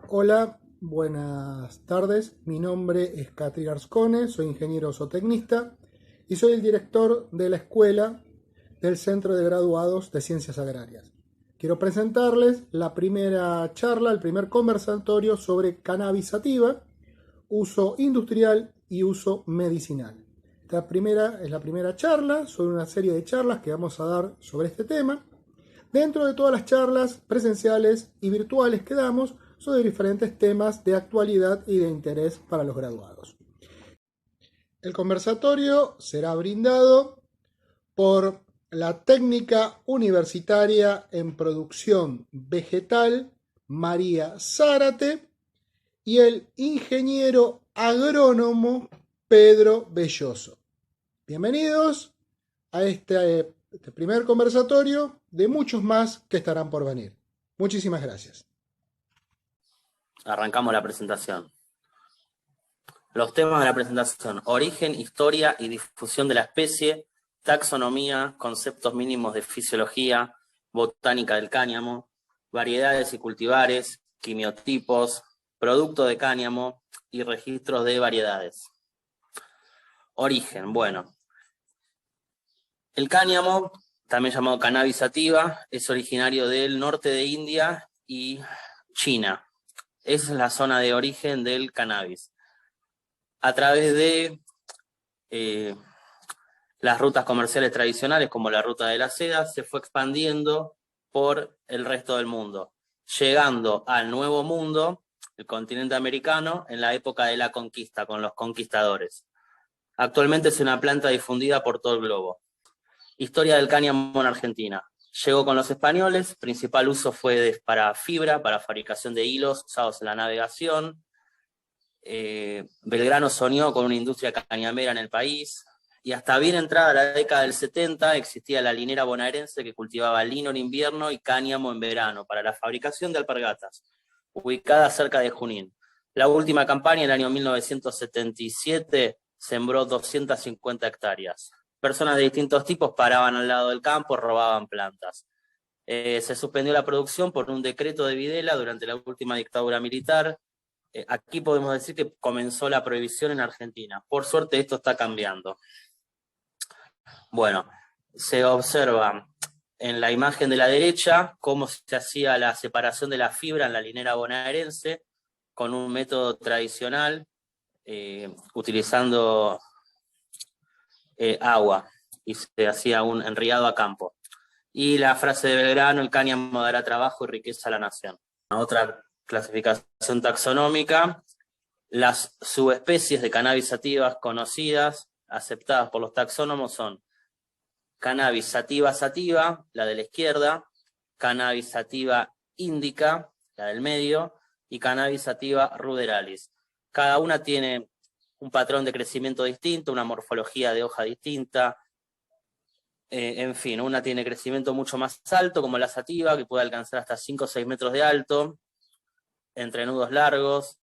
Hola, buenas tardes. Mi nombre es Catri Garzcone, soy ingeniero zootecnista y soy el director de la escuela del Centro de Graduados de Ciencias Agrarias. Quiero presentarles la primera charla, el primer conversatorio sobre cannabis sativa, uso industrial y uso medicinal. Esta primera es la primera charla sobre una serie de charlas que vamos a dar sobre este tema. Dentro de todas las charlas presenciales y virtuales que damos sobre diferentes temas de actualidad y de interés para los graduados. El conversatorio será brindado por la técnica universitaria en producción vegetal María Zárate y el ingeniero agrónomo Pedro Belloso. Bienvenidos a este primer conversatorio de muchos más que estarán por venir. Muchísimas gracias. Arrancamos la presentación. Los temas de la presentación: origen, historia y difusión de la especie, taxonomía, conceptos mínimos de fisiología, botánica del cáñamo, variedades y cultivares, quimiotipos, producto de cáñamo y registros de variedades. Origen, bueno. El cáñamo, también llamado cannabis sativa, es originario del norte de India y China. Esa es la zona de origen del cannabis. A través de las rutas comerciales tradicionales, como la ruta de la seda, se fue expandiendo por el resto del mundo, llegando al Nuevo Mundo, el continente americano, en la época de la conquista, con los conquistadores. Actualmente es una planta difundida por todo el globo. Historia del cáñamo en Argentina. Llegó con los españoles, principal uso fue para fibra, para fabricación de hilos usados en la navegación. Belgrano soñó con una industria cañamera en el país, y hasta bien entrada la década del 70 existía la linera bonaerense que cultivaba lino en invierno y cáñamo en verano para la fabricación de alpargatas, ubicada cerca de Junín. La última campaña, en el año 1977, sembró 250 hectáreas. Personas de distintos tipos paraban al lado del campo, robaban plantas. Se suspendió la producción por un decreto de Videla durante la última dictadura militar. Aquí podemos decir que comenzó la prohibición en Argentina. Por suerte esto está cambiando. Bueno, se observa en la imagen de la derecha cómo se hacía la separación de la fibra en la linera bonaerense con un método tradicional, utilizando agua, y se hacía un enriado a campo. Y la frase de Belgrano: el cáñamo dará trabajo y riqueza a la nación. Otra clasificación taxonómica: las subespecies de cannabis sativas conocidas, aceptadas por los taxónomos, son cannabis sativa sativa, la de la izquierda; cannabis sativa indica, la del medio; y cannabis sativa ruderalis. Cada una tiene un patrón de crecimiento distinto, una morfología de hoja distinta. En fin, una tiene crecimiento mucho más alto, como la sativa, que puede alcanzar hasta 5 o 6 metros de alto, entrenudos largos,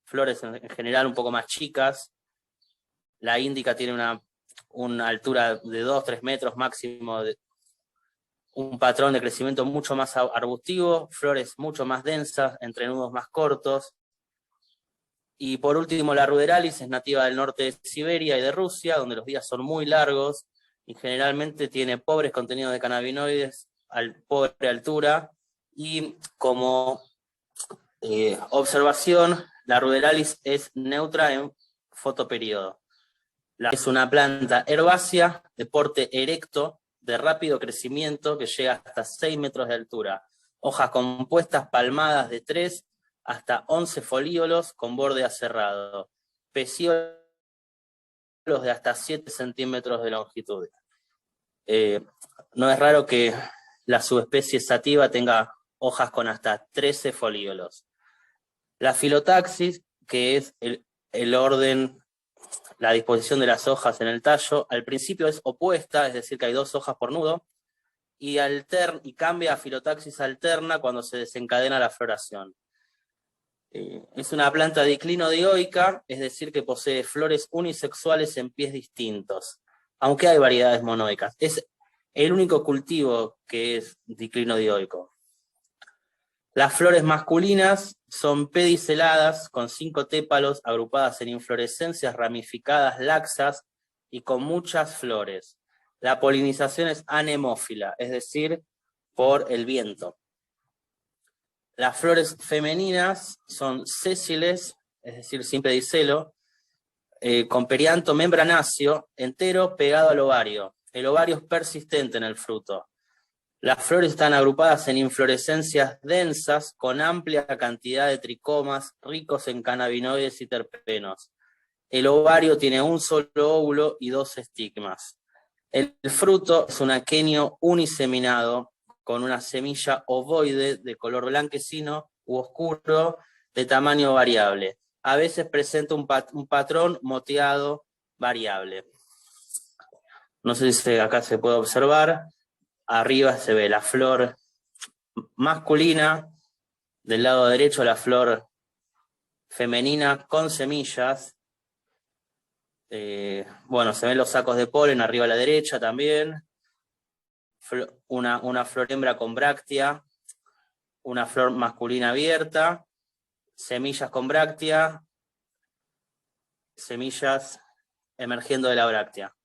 flores en general un poco más chicas. La índica tiene una altura de 2 o 3 metros máximo, un patrón de crecimiento mucho más arbustivo, flores mucho más densas, entrenudos más cortos. Y por último, la ruderalis es nativa del norte de Siberia y de Rusia, donde los días son muy largos y generalmente tiene pobres contenidos de cannabinoides, pobre altura. Y como observación, la ruderalis es neutra en fotoperiodo. Es una planta herbácea de porte erecto, de rápido crecimiento, que llega hasta 6 metros de altura. Hojas compuestas palmadas de 3 hasta 11 folíolos con borde aserrado. Pecíolos de hasta 7 centímetros de longitud. No es raro que la subespecie sativa tenga hojas con hasta 13 folíolos. La filotaxis, que es el orden, la disposición de las hojas en el tallo, al principio es opuesta, es decir, que hay 2 hojas por nudo, y cambia a filotaxis alterna cuando se desencadena la floración. Es una planta diclinodioica, es decir, que posee flores unisexuales en pies distintos, aunque hay variedades monoicas. Es el único cultivo que es diclinodioico. Las flores masculinas son pediceladas, con 5 tépalos agrupadas en inflorescencias ramificadas laxas y con muchas flores. La polinización es anemófila, es decir, por el viento. Las flores femeninas son sésiles, es decir, sin pedicelo, con perianto membranáceo entero pegado al ovario. El ovario es persistente en el fruto. Las flores están agrupadas en inflorescencias densas con amplia cantidad de tricomas ricos en cannabinoides y terpenos. El ovario tiene un solo óvulo y 2 estigmas. El fruto es un aquenio uniseminado con una semilla ovoide de color blanquecino u oscuro de tamaño variable. A veces presenta un patrón moteado variable. No sé si acá se puede observar. Arriba se ve la flor masculina, del lado derecho la flor femenina con semillas. Bueno, se ven los sacos de polen arriba a la derecha también. Una flor hembra con bráctea, una flor masculina abierta, semillas con bráctea, semillas emergiendo de la bráctea.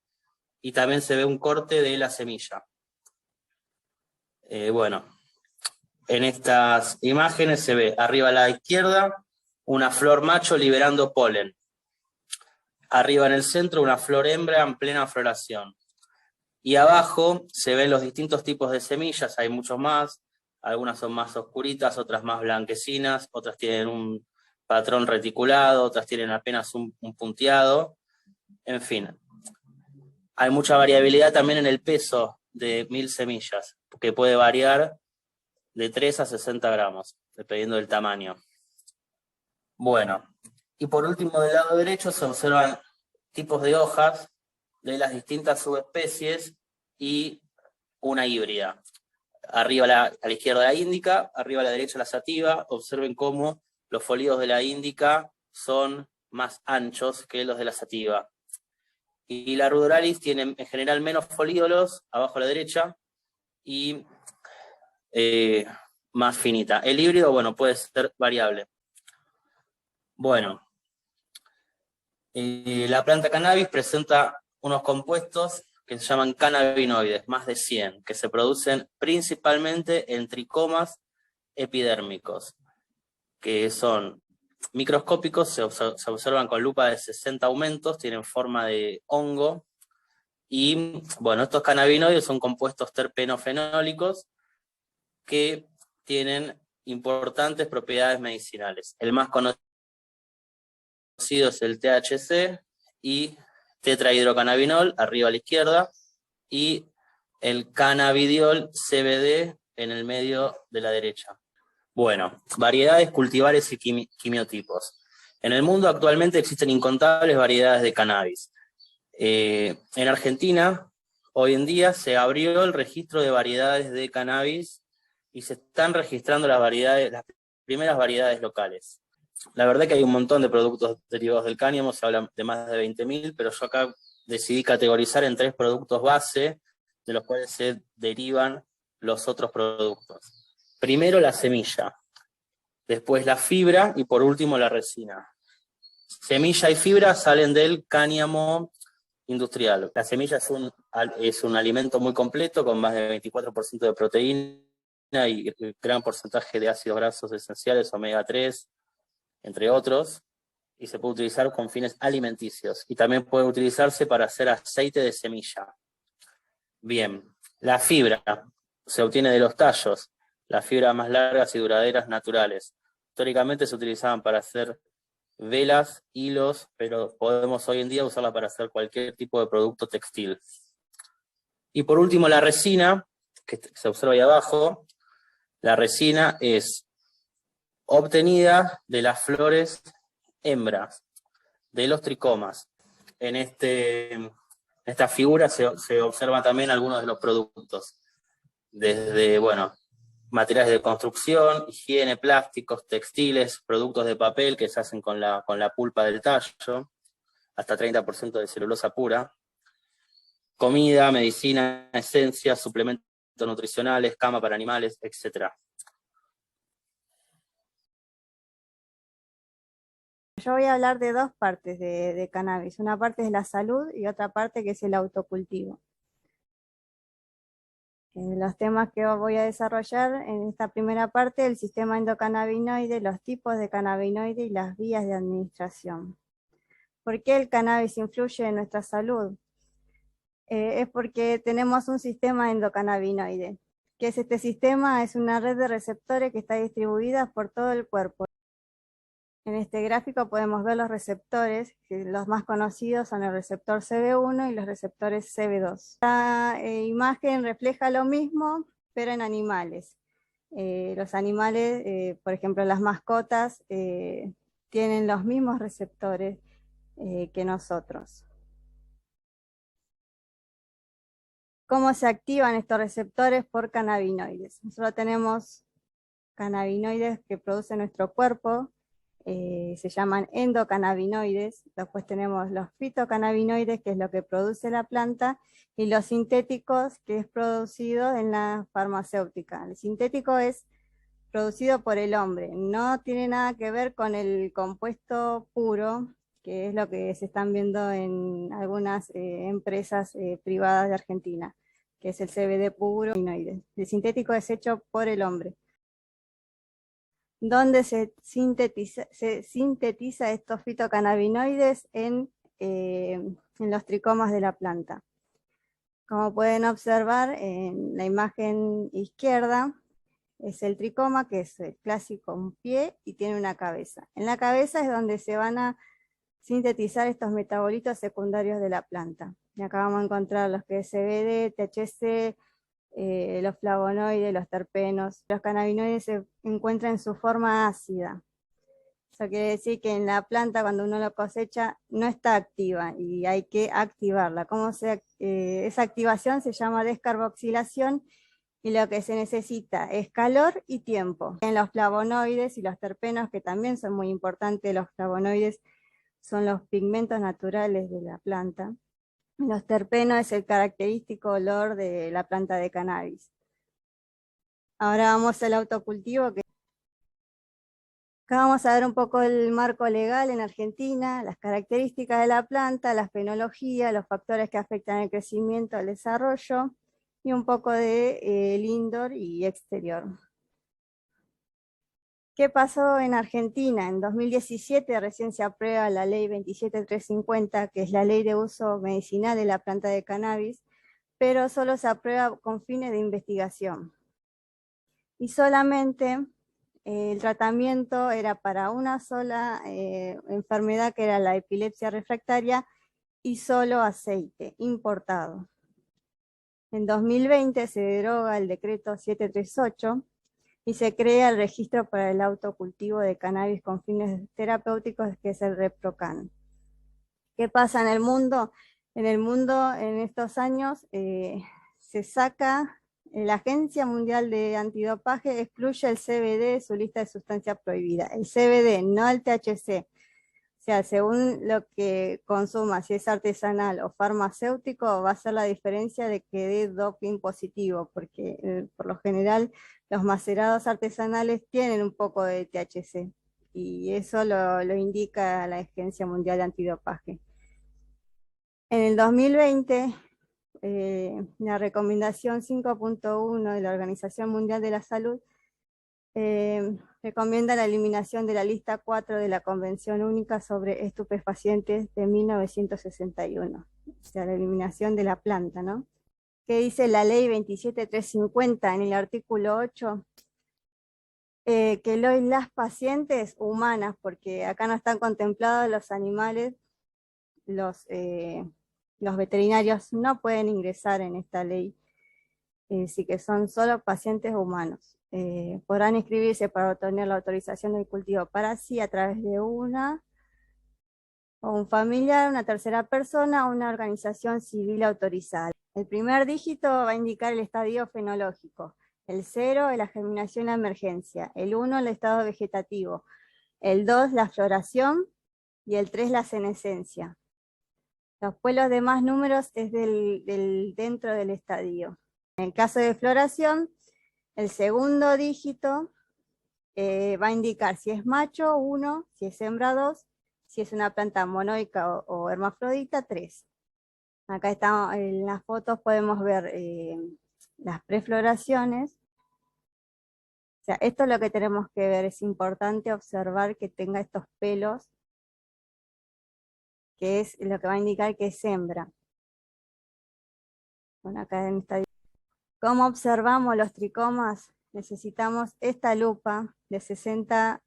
Y también se ve un corte de la semilla. Bueno, en estas imágenes se ve arriba a la izquierda una flor macho liberando polen. Arriba en el centro una flor hembra en plena floración. Y abajo se ven los distintos tipos de semillas, hay muchos más. Algunas son más oscuritas, otras más blanquecinas, otras tienen un patrón reticulado, otras tienen apenas un punteado. En fin, hay mucha variabilidad también en el peso de 1000 semillas, que puede variar de 3 a 60 gramos, dependiendo del tamaño. Bueno, y por último del lado derecho se observan tipos de hojas de las distintas subespecies y una híbrida. Arriba a la izquierda la índica, arriba a la derecha la sativa. Observen cómo los folíolos de la índica son más anchos que los de la sativa. Y la ruderalis tiene en general menos folíolos, abajo a la derecha, y más finita. El híbrido, bueno, puede ser variable. Bueno, la planta cannabis presenta unos compuestos que se llaman cannabinoides, más de 100, que se producen principalmente en tricomas epidérmicos, que son microscópicos, se observan con lupa de 60 aumentos, tienen forma de hongo, y bueno, estos cannabinoides son compuestos terpenofenólicos que tienen importantes propiedades medicinales. El más conocido es el THC y tetrahidrocannabinol, arriba a la izquierda, y el cannabidiol CBD en el medio de la derecha. Bueno, variedades, cultivares y quimiotipos. En el mundo actualmente existen incontables variedades de cannabis. En Argentina, hoy en día se abrió el registro de variedades de cannabis y se están registrando las primeras variedades locales. La verdad que hay un montón de productos derivados del cáñamo, se habla de más de 20.000, pero yo acá decidí categorizar en 3 productos base, de los cuales se derivan los otros productos. Primero la semilla, después la fibra y por último la resina. Semilla y fibra salen del cáñamo industrial. La semilla es un alimento muy completo con más de 24% de proteína y gran porcentaje de ácidos grasos esenciales, omega 3, entre otros, y se puede utilizar con fines alimenticios. Y también puede utilizarse para hacer aceite de semilla. Bien, la fibra se obtiene de los tallos, las fibras más largas y duraderas naturales. Históricamente se utilizaban para hacer velas, hilos, pero podemos hoy en día usarla para hacer cualquier tipo de producto textil. Y por último la resina, que se observa ahí abajo. La resina es obtenida de las flores hembras, de los tricomas. En esta figura se observan también algunos de los productos, desde, bueno, materiales de construcción, higiene, plásticos, textiles, productos de papel que se hacen con la pulpa del tallo, hasta 30% de celulosa pura, comida, medicina, esencias, suplementos nutricionales, cama para animales, etc. yo voy a hablar de dos partes de cannabis. Una parte es la salud y otra parte que es el autocultivo. Los temas que voy a desarrollar en esta primera parte, el sistema endocannabinoide, los tipos de cannabinoide y las vías de administración. ¿Por qué el cannabis influye en nuestra salud? Es porque tenemos un sistema endocannabinoide. ¿Qué es este sistema? Es una red de receptores que está distribuida por todo el cuerpo. En este gráfico podemos ver los receptores, que los más conocidos son el receptor CB1 y los receptores CB2. Esta imagen refleja lo mismo, pero en animales. Los animales, por ejemplo las mascotas, tienen los mismos receptores que nosotros. ¿Cómo se activan estos receptores? Por cannabinoides. Nosotros tenemos cannabinoides que produce nuestro cuerpo, se llaman endocannabinoides. Después tenemos los fitocannabinoides, que es lo que produce la planta, y los sintéticos, que es producido en la farmacéutica. El sintético es producido por el hombre, no tiene nada que ver con el compuesto puro, que es lo que se están viendo en algunas empresas privadas de Argentina, que es el CBD puro. El sintético es hecho por el hombre. ¿Dónde se sintetiza estos fitocannabinoides? En los tricomas de la planta. Como pueden observar en la imagen izquierda, es el tricoma, que es el clásico, un pie y tiene una cabeza. En la cabeza es donde se van a sintetizar estos metabolitos secundarios de la planta. Y acá vamos a encontrar los que es CBD, THC, los flavonoides, los terpenos. Los cannabinoides se encuentran en su forma ácida. Eso quiere decir que en la planta, cuando uno lo cosecha, no está activa y hay que activarla. Esa activación se llama descarboxilación, y lo que se necesita es calor y tiempo. En los flavonoides y los terpenos, que también son muy importantes, los flavonoides son los pigmentos naturales de la planta. Los terpenos es el característico olor de la planta de cannabis. Ahora vamos al autocultivo. Acá vamos a ver un poco el marco legal en Argentina, las características de la planta, la fenología, los factores que afectan el crecimiento, el desarrollo, y un poco de el indoor y exterior. ¿Qué pasó en Argentina? En 2017 recién se aprueba la ley 27350, que es la ley de uso medicinal de la planta de cannabis, pero solo se aprueba con fines de investigación. Y solamente el tratamiento era para una sola enfermedad, que era la epilepsia refractaria, y solo aceite importado. En 2020 se deroga el decreto 738 y se crea el registro para el autocultivo de cannabis con fines terapéuticos, que es el ReproCan. ¿Qué pasa en el mundo? En el mundo, en estos años, se saca, la Agencia Mundial de Antidopaje excluye el CBD de su lista de sustancias prohibidas. El CBD, no el THC. O sea, según lo que consuma, si es artesanal o farmacéutico, va a ser la diferencia de que dé doping positivo, porque por lo general los macerados artesanales tienen un poco de THC, y eso lo indica la Agencia Mundial de Antidopaje. En el 2020, la recomendación 5.1 de la Organización Mundial de la Salud recomienda la eliminación de la lista 4 de la Convención Única sobre Estupefacientes de 1961, o sea, la eliminación de la planta, ¿no? ¿Qué dice la ley 27350 en el artículo 8? Que las pacientes humanas, porque acá no están contemplados los animales, los veterinarios no pueden ingresar en esta ley, sí que son solo pacientes humanos. Podrán inscribirse para obtener la autorización del cultivo para sí a través de una o un familiar, una tercera persona o una organización civil autorizada. El primer dígito va a indicar el estadio fenológico, el 0 es la germinación, la emergencia, el 1 el estado vegetativo, el 2 la floración y el 3 la senescencia. Después los demás números es dentro del estadio. En el caso de floración, el segundo dígito va a indicar si es macho 1, si es hembra 2, Si es una planta monoica o hermafrodita, 3. Acá estamos, en las fotos podemos ver las prefloraciones. O sea, esto es lo que tenemos que ver, es importante observar que tenga estos pelos, que es lo que va a indicar que es hembra. Bueno, acá en esta... ¿Cómo observamos los tricomas? Necesitamos esta lupa de 60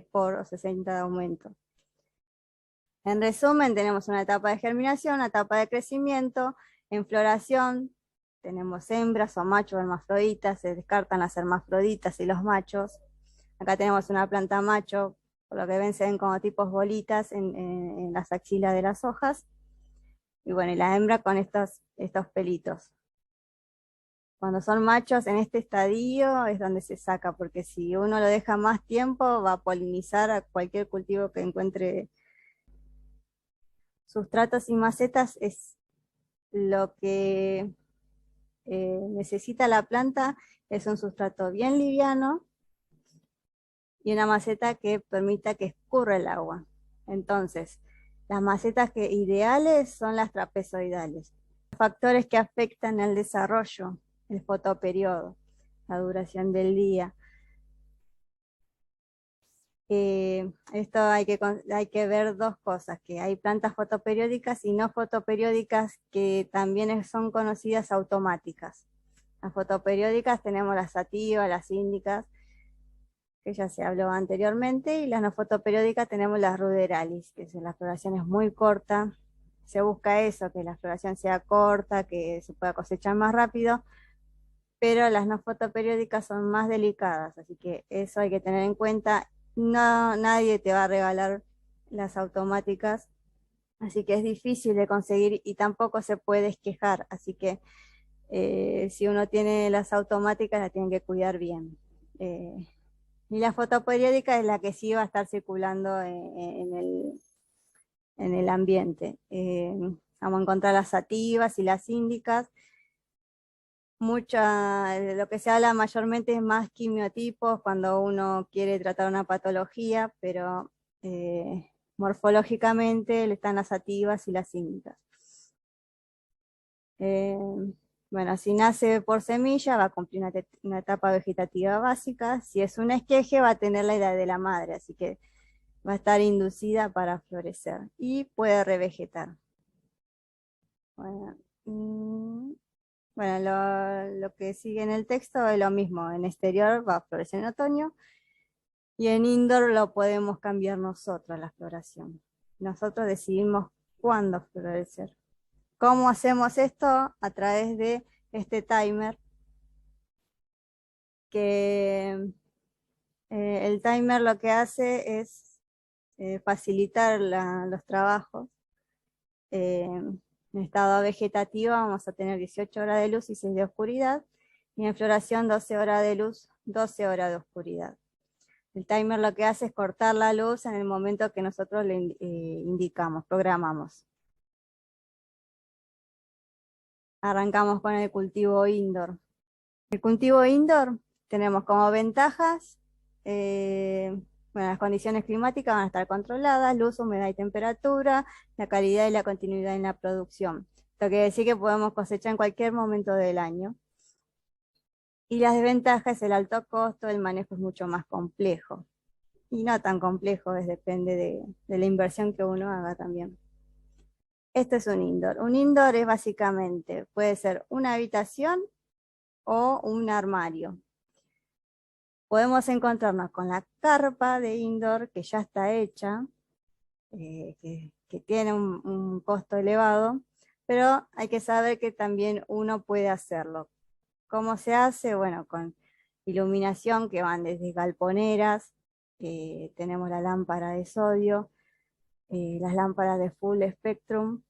por 60 de aumento. En resumen, tenemos una etapa de germinación, una etapa de crecimiento, en floración, tenemos hembras o machos hermafroditas, se descartan las hermafroditas y los machos. Acá tenemos una planta macho, por lo que ven se ven como tipos bolitas en las axilas de las hojas. Y bueno, y la hembra con estos pelitos. Cuando son machos en este estadio es donde se saca, porque si uno lo deja más tiempo va a polinizar a cualquier cultivo que encuentre. Sustratos y macetas es lo que necesita la planta, es un sustrato bien liviano y una maceta que permita que escurra el agua. Entonces, las macetas ideales son las trapezoidales. Factores que afectan el desarrollo, el fotoperiodo, la duración del día. Esto hay que ver dos cosas, que hay plantas fotoperiódicas y no fotoperiódicas que también son conocidas automáticas. Las fotoperiódicas tenemos las sativas, las índicas, que ya se habló anteriormente, y las no fotoperiódicas tenemos las ruderalis, que la floración es muy corta. Se busca eso, que la floración sea corta, que se pueda cosechar más rápido, pero las no fotoperiódicas son más delicadas, así que eso hay que tener en cuenta. No, nadie te va a regalar las automáticas, así que es difícil de conseguir y tampoco se puede esquejar, así que si uno tiene las automáticas las tienen que cuidar bien. Y la fotoperiódica es la que sí va a estar circulando en el ambiente. Vamos a encontrar las sativas y las índicas. Lo que se habla mayormente es más quimiotipos cuando uno quiere tratar una patología, pero morfológicamente están las sativas y las índicas. Bueno, si nace por semilla va a cumplir una etapa vegetativa básica. Si es un esqueje va a tener la edad de la madre, así que va a estar inducida para florecer y puede revegetar. Bueno, lo que sigue en el texto es lo mismo. En exterior va a florecer en otoño y en indoor lo podemos cambiar nosotros la floración. Nosotros decidimos cuándo florecer. ¿Cómo hacemos esto? A través de este timer, que el timer lo que hace es facilitar los trabajos. En estado vegetativo vamos a tener 18 horas de luz y 6 de oscuridad, y en floración 12 horas de luz, 12 horas de oscuridad. El timer lo que hace es cortar la luz en el momento que nosotros le indicamos, programamos. Arrancamos con el cultivo indoor. El cultivo indoor tenemos como ventajas, las condiciones climáticas van a estar controladas, luz, humedad y temperatura, la calidad y la continuidad en la producción. Esto quiere decir que podemos cosechar en cualquier momento del año. Y las desventajas es el alto costo, el manejo es mucho más complejo. Y no tan complejo, depende de la inversión que uno haga también. Este es un indoor. Un indoor es básicamente, puede ser una habitación o un armario. Podemos encontrarnos con la carpa de indoor que ya está hecha, que tiene un costo elevado, pero hay que saber que también uno puede hacerlo. ¿Cómo se hace? Bueno, con iluminación que van desde galponeras, tenemos la lámpara de sodio, las lámparas de full spectrum.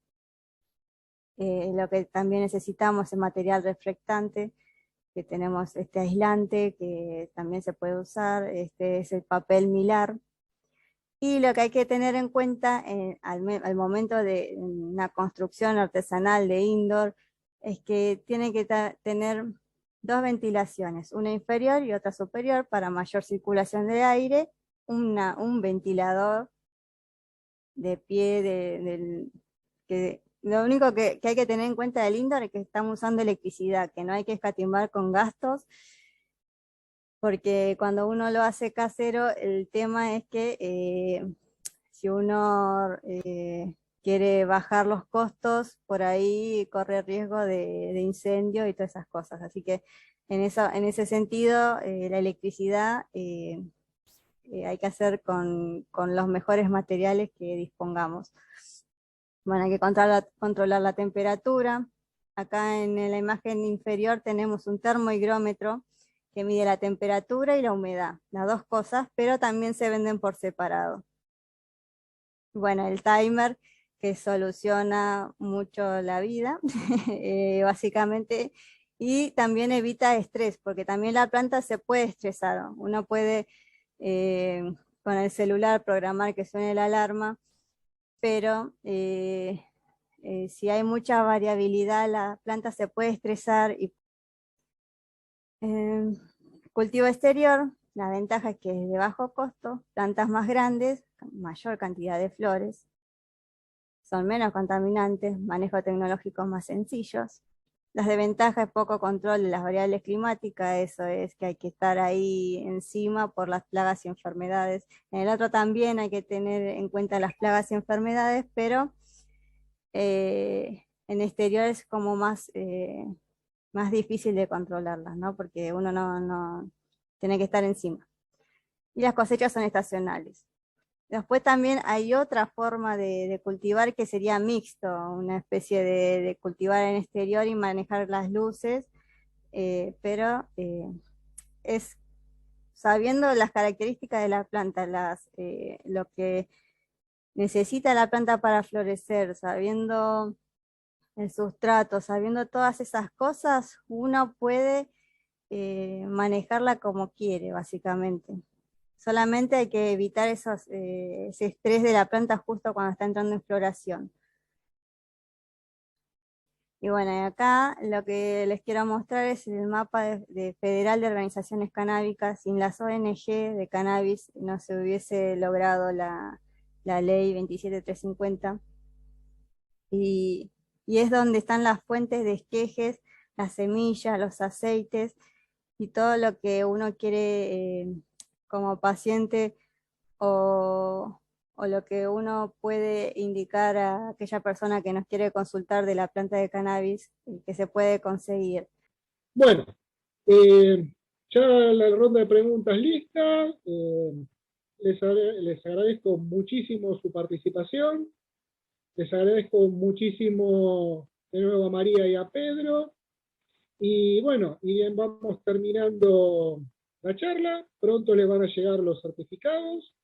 Lo que también necesitamos es material reflectante, que tenemos este aislante que también se puede usar, este es el papel milar. Y lo que hay que tener en cuenta al momento de una construcción artesanal de indoor es que tiene que tener dos ventilaciones, una inferior y otra superior para mayor circulación de aire, un ventilador de pie, que lo único que hay que tener en cuenta del indoor es que estamos usando electricidad, que no hay que escatimar con gastos, porque cuando uno lo hace casero, el tema es que si uno quiere bajar los costos, por ahí corre riesgo de incendio y todas esas cosas. Así que en ese sentido, la electricidad hay que hacer con los mejores materiales que dispongamos. Bueno, hay que controlar la temperatura. Acá en la imagen inferior tenemos un termohigrómetro que mide la temperatura y la humedad, las dos cosas, pero también se venden por separado. Bueno, el timer que soluciona mucho la vida, básicamente, y también evita estrés, porque también la planta se puede estresar. Uno puede con el celular programar que suene la alarma, pero si hay mucha variabilidad, la planta se puede estresar. Cultivo exterior, la ventaja es que es de bajo costo, plantas más grandes, mayor cantidad de flores, son menos contaminantes, manejo tecnológico más sencillos. Las desventajas es poco control de las variables climáticas, eso es que hay que estar ahí encima por las plagas y enfermedades. En el otro también hay que tener en cuenta las plagas y enfermedades, pero en exterior es como más difícil de controlarlas, ¿no? Porque uno no tiene que estar encima. Y las cosechas son estacionales. Después también hay otra forma de cultivar que sería mixto, una especie de cultivar en exterior y manejar las luces, pero es sabiendo las características de la planta, lo que necesita la planta para florecer, sabiendo el sustrato, sabiendo todas esas cosas, uno puede manejarla como quiere, básicamente. Solamente hay que evitar ese estrés de la planta justo cuando está entrando en floración. Y bueno, y acá lo que les quiero mostrar es el mapa federal de organizaciones canábicas. Sin las ONG de cannabis no se hubiese logrado la ley 27350. Y es donde están las fuentes de esquejes, las semillas, los aceites y todo lo que uno quiere como paciente o lo que uno puede indicar a aquella persona que nos quiere consultar de la planta de cannabis que se puede conseguir. Bueno, ya la ronda de preguntas lista. Les agradezco muchísimo su participación. Les agradezco muchísimo de nuevo a María y a Pedro. Y bueno, y bien, vamos terminando la charla. Pronto les van a llegar los certificados.